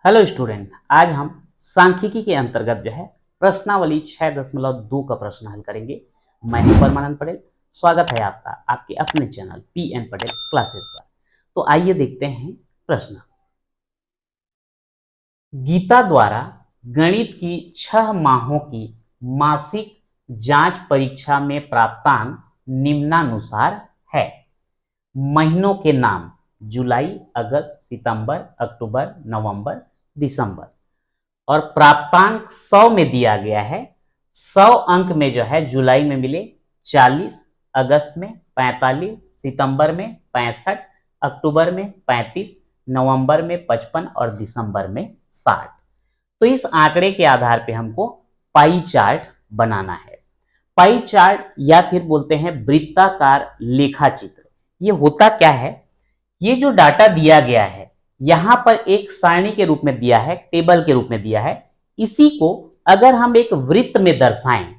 Hello student, आज हम सांख्यिकी के अंतर्गत प्रश्नावली 6.2 का प्रश्न हल करेंगे। मैं हूं परमानंद पटेल। स्वागत है आपका आपके अपने चैनल पीएन पटेल क्लासेस पर। तो आइए देखते हैं प्रश्न। गीता द्वारा गणित की 6 माहों की मासिक जांच परीक्षा में प्राप्तांक निम्नानुसार है। महीनों के नाम जुलाई, अगस्त, सितंबर, अक्टूबर, नवंबर, दिसंबर और प्राप्तांक 100 में दिया गया है। 100 अंक में जुलाई में मिले 40, अगस्त में 45, सितंबर में 65, अक्टूबर में 35, नवंबर में 55 और दिसंबर में 60। तो इस आंकड़े के आधार पे हमको पाई चार्ट बनाना है। पाई चार्ट या फिर बोलते हैं वृत्ताकार लेखा चित्र। ये होता क्या है? ये जो डाटा दिया गया है यहां पर एक सारणी के रूप में दिया है, टेबल के रूप में दिया है। इसी को अगर हम एक वृत्त में दर्शाएं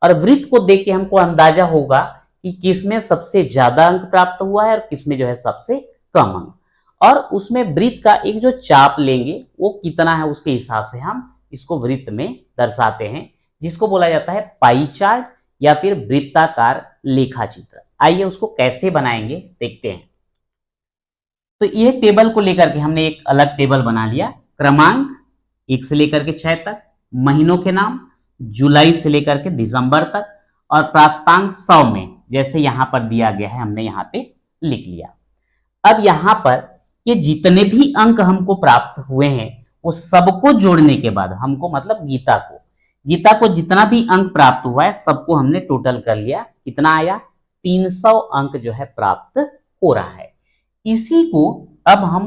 और वृत्त को देख के हमको अंदाजा होगा कि किसमें सबसे ज्यादा अंक प्राप्त हुआ है और किसमें सबसे कम अंक, और उसमें वृत्त का एक जो चाप लेंगे वो कितना है उसके हिसाब से हम इसको वृत्त में दर्शाते हैं, जिसको बोला जाता है पाई चार्ट या फिर वृत्ताकार लेखा चित्र। आइए उसको कैसे बनाएंगे देखते हैं। तो ये टेबल को लेकर के हमने एक अलग टेबल बना लिया। क्रमांक 1 से लेकर के 6 तक, महीनों के नाम जुलाई से लेकर के दिसंबर तक और प्राप्तांक 100 में जैसे यहां पर दिया गया है हमने यहां पे लिख लिया। अब यहां पर ये जितने भी अंक हमको प्राप्त हुए हैं वो सबको जोड़ने के बाद हमको मतलब गीता को जितना भी अंक प्राप्त हुआ है सबको हमने टोटल कर लिया। कितना आया? 300 अंक प्राप्त हो रहा है। इसी को अब हम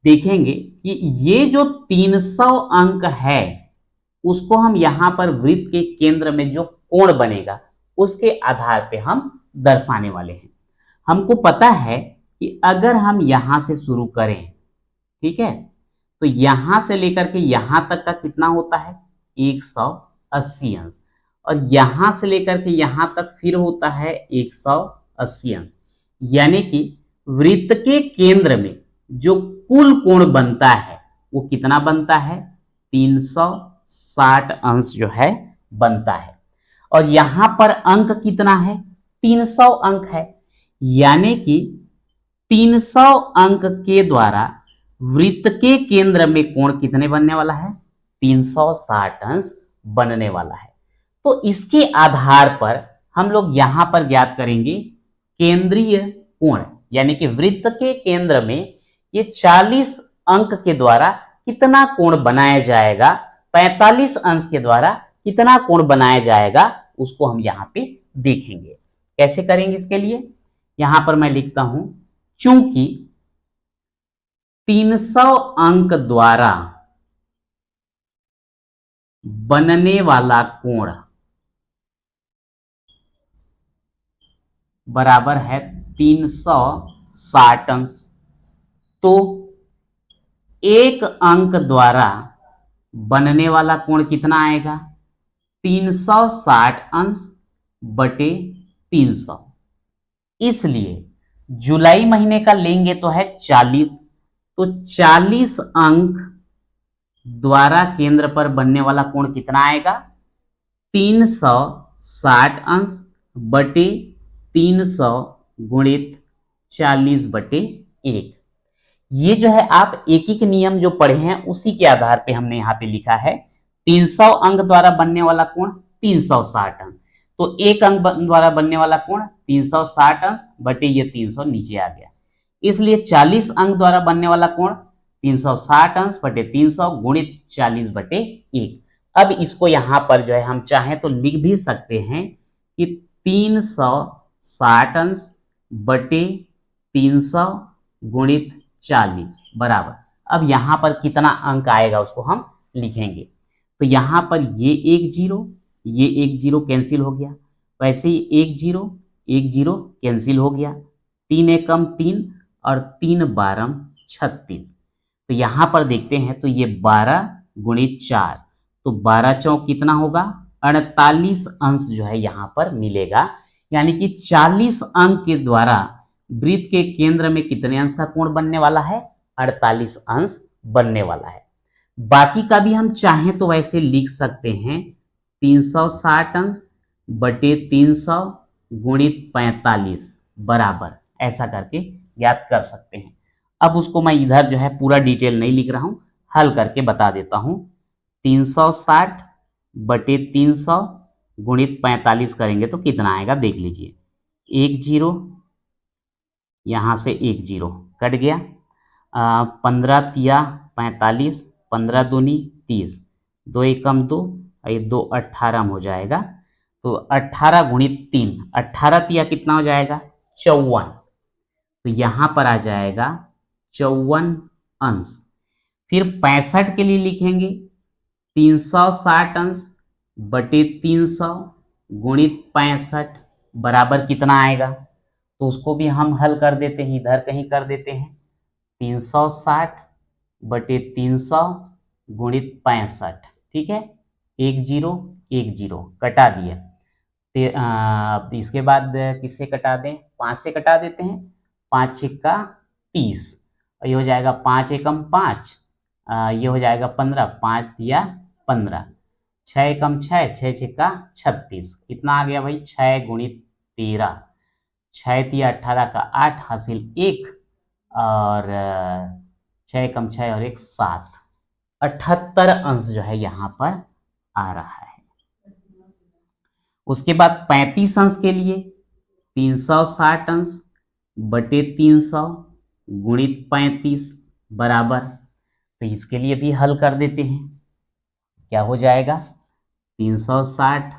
देखेंगे कि ये जो 300 अंक है उसको हम यहां पर वृत्त के केंद्र में जो कोण बनेगा उसके आधार पे हम दर्शाने वाले हैं। हमको पता है कि अगर हम यहां से शुरू करें, ठीक है, तो यहां से लेकर के यहां तक का कितना होता है? 180 अंश, और यहां से लेकर के यहां तक फिर होता है 180 अंश। यानी कि वृत्त के केंद्र में जो कुल कोण बनता है वो कितना बनता है? 360 अंश बनता है। और यहां पर अंक कितना है? 300 अंक है। यानी कि 300 अंक के द्वारा वृत्त के केंद्र में कोण कितने बनने वाला है? 360 अंश बनने वाला है। तो इसके आधार पर हम लोग यहां पर ज्ञात करेंगे केंद्रीय कोण, यानी कि वृत्त के केंद्र में ये 40 अंक के द्वारा कितना कोण बनाया जाएगा, 45 अंश के द्वारा कितना कोण बनाया जाएगा, उसको हम यहां पे देखेंगे। कैसे करेंगे इसके लिए? यहां पर मैं लिखता हूं, चूंकि 300 अंक द्वारा बनने वाला कोण बराबर है 360 अंश, तो एक अंक द्वारा बनने वाला कोण कितना आएगा? 360 अंश बटे 300। इसलिए जुलाई महीने का लेंगे तो है 40, तो 40 अंक द्वारा केंद्र पर बनने वाला कोण कितना आएगा? 360 अंश बटे 300 गुणित 40 बटे 1। ये आप एक एक नियम जो पढ़े हैं उसी के आधार पे हमने यहाँ पे लिखा है। 300 अंक द्वारा बनने वाला कोण 360 अंक, तो एक अंक द्वारा बनने वाला कोण 360 अंश बटे ये 300 नीचे आ गया। इसलिए 40 अंक द्वारा बनने वाला कोण 360 अंश बटे 300 गुणित 40 बटे 1। अब इसको यहाँ पर हम चाहें तो लिख भी सकते हैं कि 360 अंश बटे 300 गुणित 40 बराबर, अब यहां पर कितना अंक आएगा उसको हम लिखेंगे। तो यहां पर ये एक जीरो कैंसिल हो गया, वैसे ही एक जीरो कैंसिल हो गया, 3 एकम 3 और 3 बारम 36। तो यहां पर देखते हैं तो ये 12 गुणित 4, तो 12 चौक कितना होगा? 48 अंश यहां पर मिलेगा। यानी कि 40 अंक के द्वारा वृत्त के केंद्र में कितने अंश का कोण बनने वाला है? 48 अंश बनने वाला है। बाकी का भी हम चाहें तो वैसे लिख सकते हैं 360 अंश बटे 300 गुणित 45 बराबर, ऐसा करके ज्ञात कर सकते हैं। अब उसको मैं इधर जो है पूरा डिटेल नहीं लिख रहा हूं, हल करके बता देता हूं। 360 बटे 300 गुणित 45 करेंगे तो कितना आएगा देख लीजिए। एक जीरो, यहां से एक जीरो कट गया। 15 तिया 45, 15 दूनी 30, दो एकम दो, ये 2 18 हो जाएगा। तो 18 गुणित 3, 18 तिया कितना हो जाएगा 54, तो यहां पर आ जाएगा 54 अंश। फिर 65 के लिए लिखेंगे 360 अंश बटे 300 गुणित 65 बराबर कितना आएगा, तो उसको भी हम हल कर देते हैं, इधर कहीं कर देते हैं। 360 बटे 300 गुणित 65, ठीक है, एक जीरो कटा दिए। इसके बाद किससे कटा दें, 5 से कटा देते हैं। 5 छिक्का 30, ये हो जाएगा 5 एकम 5, ये हो जाएगा 15, 5 दिया 15, 6 एकम 6, 6 छिक्का 36, कितना आ गया भाई 6 गुणित 13, 6 तिया 18 का 8 हासिल 1, और 6 कम 6 और 1 7, 78 अंश जो है यहाँ पर आ रहा है। उसके बाद 35 अंश के लिए 360 अंश बटे 300 गुणित 35 बराबर, तो इसके लिए भी हल कर देते हैं। क्या हो जाएगा 360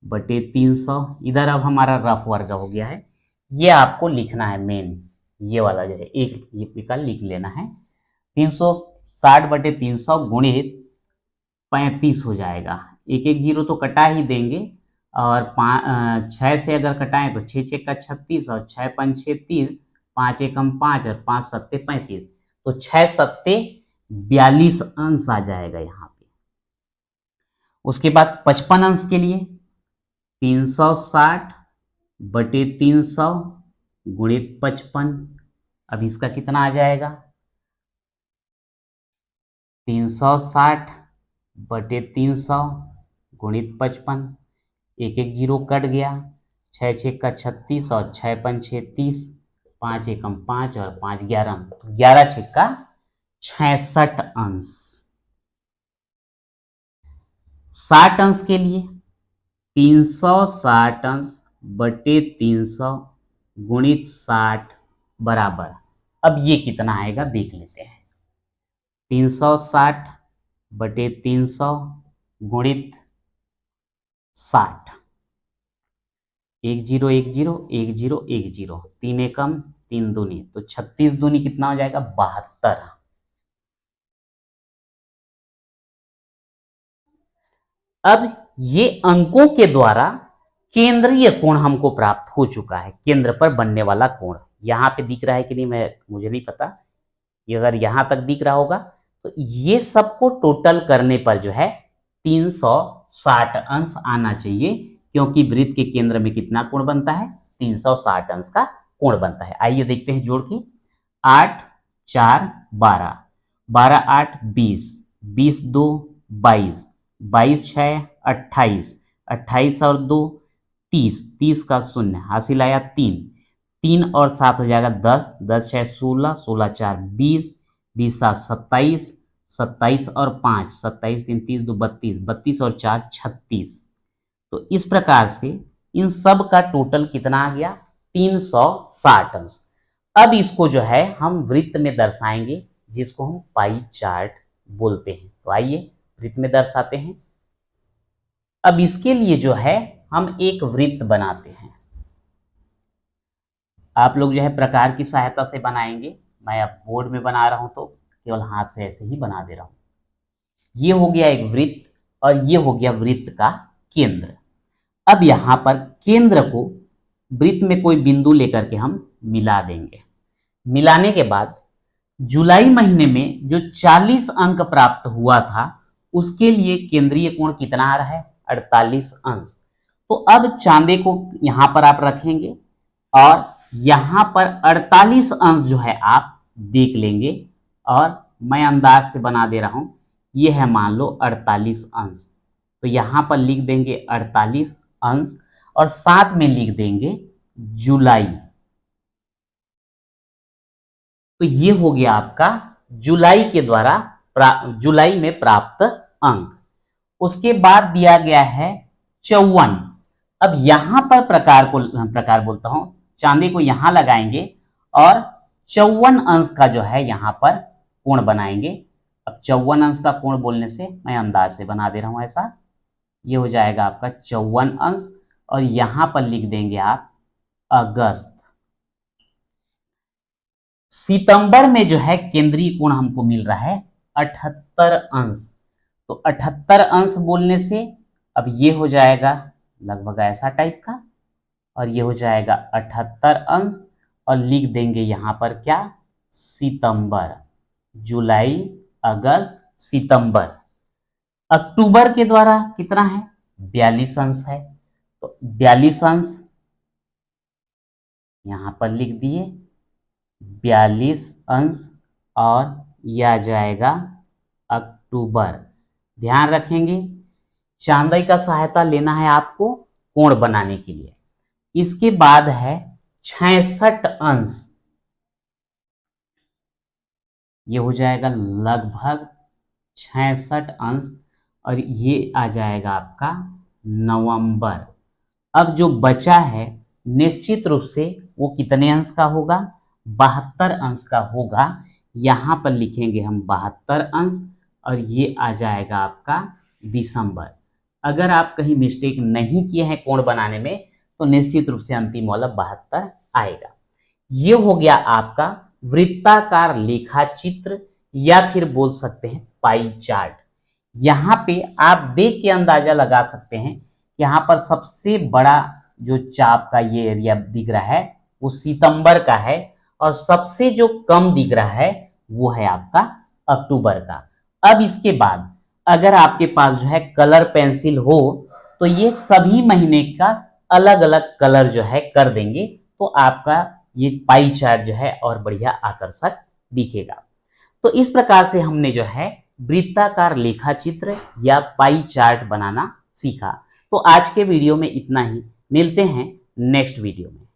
बटे 300, इधर अब हमारा रफ वर्ग हो गया है, ये आपको लिखना है मेन, ये वाला जो है एक ये विकल्प लिख लेना है। 360 बटे 300 गुणित 35 हो जाएगा, एक एक जीरो तो कटा ही देंगे, और 6 से अगर कटाएं तो 6 6 का 36 और 6 5 6 30, 5 एकम 5 और 5 सत्ते 35, तो 6 सत्ते 42 अंश आ जाएगा यहाँ पे। उसके बाद 55 अंश के लिए 360 बटे 300 गुणित 55, अब इसका कितना आ जाएगा 360 बटे 300 गुणित 55, एक एक जीरो कट गया, 6 6 का 36 और 6 5 6 30, 5 एकम 5 और 5 11, 11 6 का 66 अंश। 60 अंश के लिए 360 अंश बटे 300 गुणित 60 बराबर, अब ये कितना आएगा देख लेते हैं। 360 बटे 300 गुणित 60, एक जीरो एक जीरो एक जीरो एक जीरो, 3 एकम 3 दूनी, तो 36 दूनी कितना हो जाएगा 72। अब ये अंकों के द्वारा केंद्रीय कोण हमको प्राप्त हो चुका है, केंद्र पर बनने वाला कोण यहां पे दिख रहा है कि नहीं मुझे नहीं पता, ये अगर यहां तक दिख रहा होगा तो ये सबको टोटल करने पर जो है 360 अंश आना चाहिए, क्योंकि वृत्त के केंद्र में कितना कोण बनता है 360 अंश का कोण बनता है। आइए देखते हैं जोड़ के। 8 4 12, 12 8 20, 20 2 22, 22 6 28, 28 और 2 30, 30 का शून्य हासिल आया 3, 3 और 7 हो जाएगा 10, 10 6 16, 16 4 20, 20 7 27, 27 और 5 27 3 30 2 32, 32 और 4 36। तो इस प्रकार से इन सब का टोटल कितना आ गया 360 अंश। अब इसको जो है हम वृत्त में दर्शाएंगे, जिसको हम पाई चार्ट बोलते हैं। तो आइए वृत्त में दर्शाते हैं। अब इसके लिए जो है हम एक वृत्त बनाते हैं, आप लोग जो है प्रकार की सहायता से बनाएंगे, मैं अब बोर्ड में बना रहा हूं तो केवल हाथ से ऐसे ही बना दे रहा हूं। ये हो गया एक वृत्त और ये हो गया वृत्त का केंद्र। अब यहां पर केंद्र को वृत्त में कोई बिंदु लेकर के हम मिला देंगे। मिलाने के बाद जुलाई महीने में जो 40 अंक प्राप्त हुआ था उसके लिए केंद्रीय कोण कितना आ रहा है 48 अंश। तो अब चांदे को यहां पर आप रखेंगे और यहां पर 48 अंश जो है आप देख लेंगे, और मैं अंदाज से बना दे रहा हूं, ये है मान लो 48 अंश, तो यहां पर लिख देंगे 48 अंश और साथ में लिख देंगे जुलाई। तो ये हो गया आपका जुलाई के द्वारा जुलाई में प्राप्त अंक। उसके बाद दिया गया है 54। अब यहां पर प्रकार बोलता हूं, चांदी को यहां लगाएंगे और 54 अंश का जो है यहां पर कोण बनाएंगे। अब 54 अंश का कोण बोलने से मैं अंदाज से बना दे रहा हूं ऐसा, ये हो जाएगा आपका 54 अंश और यहां पर लिख देंगे आप अगस्त। सितंबर में जो है केंद्रीय कोण हमको मिल रहा है 78 अंश। तो 78 अंश बोलने से अब ये हो जाएगा लगभग ऐसा टाइप का, और ये हो जाएगा 78 अंश और लिख देंगे यहां पर क्या, सितंबर। जुलाई, अगस्त, सितंबर। अक्टूबर के द्वारा कितना है, 42 अंश है, तो 42 अंश यहां पर लिख दिए 42 अंश और यह आ जाएगा अक्टूबर। ध्यान रखेंगे चांदी का सहायता लेना है आपको कोण बनाने के लिए। इसके बाद है 66 अंश, ये हो जाएगा लगभग 66 अंश और ये आ जाएगा आपका नवंबर। अब जो बचा है निश्चित रूप से वो कितने अंश का होगा, 72 अंश का होगा। यहां पर लिखेंगे हम 72 अंश और ये आ जाएगा आपका दिसंबर। अगर आप कहीं मिस्टेक नहीं किए हैं कोण बनाने में तो निश्चित रूप से अंतिम वाला 72 आएगा। ये हो गया आपका वृत्ताकार लेखा चित्र या फिर बोल सकते हैं पाई चार्ट। यहाँ पे आप देख के अंदाजा लगा सकते हैं, यहाँ पर सबसे बड़ा जो चाप का ये एरिया दिख रहा है वो सितंबर का है और सबसे जो कम दिख रहा है वो है आपका अक्टूबर का। अब इसके बाद अगर आपके पास जो है कलर पेंसिल हो तो ये सभी महीने का अलग अलग कलर जो है कर देंगे, तो आपका ये पाई चार्ट जो है और बढ़िया आकर्षक दिखेगा। तो इस प्रकार से हमने जो है वृत्ताकार लेखा चित्र या पाई चार्ट बनाना सीखा। तो आज के वीडियो में इतना ही, मिलते हैं नेक्स्ट वीडियो में।